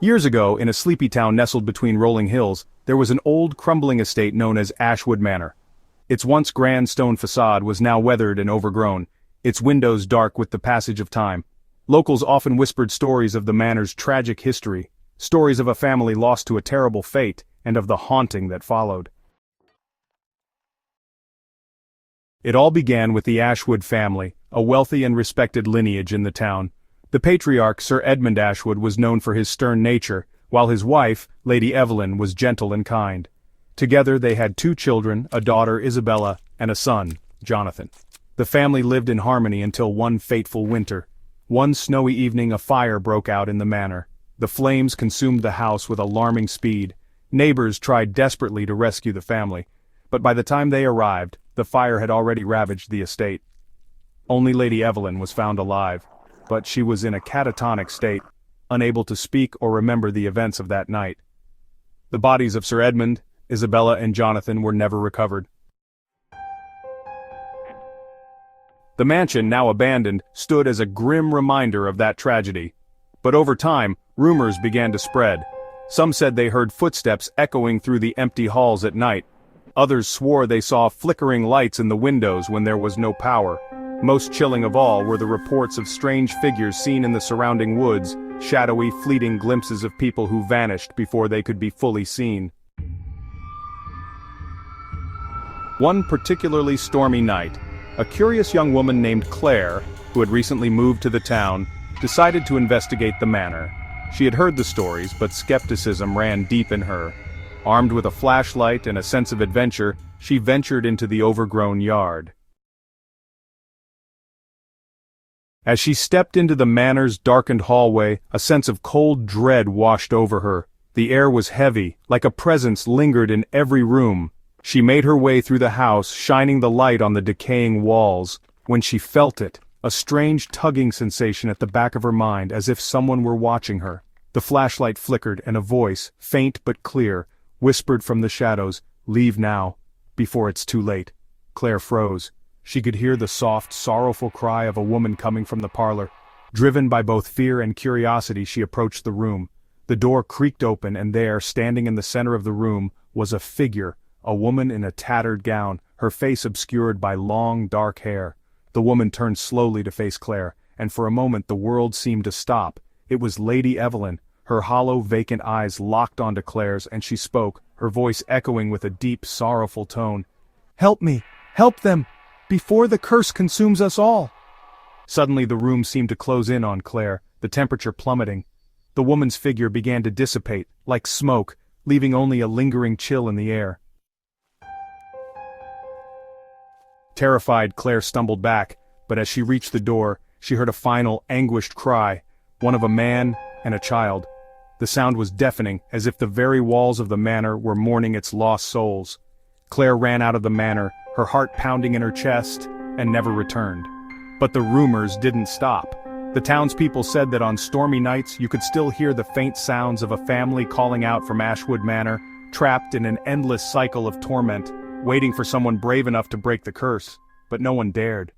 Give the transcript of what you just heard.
Years ago, in a sleepy town nestled between rolling hills, there was an old crumbling estate known as Ashwood Manor. Its once grand stone facade was now weathered and overgrown, its windows dark with the passage of time. Locals often whispered stories of the manor's tragic history, stories of a family lost to a terrible fate, and of the haunting that followed. It all began with the Ashwood family, a wealthy and respected lineage in the town. The patriarch Sir Edmund Ashwood was known for his stern nature, while his wife, Lady Eveline, was gentle and kind. Together they had 2 children, a daughter, Isabella, and a son, Jonathan. The family lived in harmony until one fateful winter. One snowy evening a fire broke out in the manor. The flames consumed the house with alarming speed. Neighbors tried desperately to rescue the family, but by the time they arrived, the fire had already ravaged the estate. Only Lady Eveline was found alive, but she was in a catatonic state, unable to speak or remember the events of that night. The bodies of Sir Edmund, Isabella, and Jonathan were never recovered. The mansion, now abandoned, stood as a grim reminder of that tragedy. But over time, rumors began to spread. Some said they heard footsteps echoing through the empty halls at night. Others swore they saw flickering lights in the windows when there was no power. Most chilling of all were the reports of strange figures seen in the surrounding woods, shadowy, fleeting glimpses of people who vanished before they could be fully seen. One particularly stormy night, a curious young woman named Claire, who had recently moved to the town, decided to investigate the manor. She had heard the stories, but skepticism ran deep in her. Armed with a flashlight and a sense of adventure, she ventured into the overgrown yard. As she stepped into the manor's darkened hallway, a sense of cold dread washed over her. The air was heavy, like a presence lingered in every room. She made her way through the house, shining the light on the decaying walls. When she felt it, a strange tugging sensation at the back of her mind, as if someone were watching her. The flashlight flickered, and a voice, faint but clear, whispered from the shadows, "Leave now, before it's too late." Claire froze. She could hear the soft, sorrowful cry of a woman coming from the parlor. Driven by both fear and curiosity, she approached the room. The door creaked open, and there, standing in the center of the room, was a figure, a woman in a tattered gown, her face obscured by long, dark hair. The woman turned slowly to face Claire, and for a moment the world seemed to stop. It was Lady Eveline. Her hollow, vacant eyes locked onto Claire's, and she spoke, her voice echoing with a deep, sorrowful tone. "Help me! Help them! Before the curse consumes us all!" Suddenly the room seemed to close in on Claire, the temperature plummeting. The woman's figure began to dissipate, like smoke, leaving only a lingering chill in the air. Terrified, Claire stumbled back, but as she reached the door, she heard a final, anguished cry, one of a man and a child. The sound was deafening, as if the very walls of the manor were mourning its lost souls. Claire ran out of the manor, her heart pounding in her chest, and never returned. But the rumors didn't stop. The townspeople said that on stormy nights you could still hear the faint sounds of a family calling out from Ashwood Manor, trapped in an endless cycle of torment, waiting for someone brave enough to break the curse, but no one dared.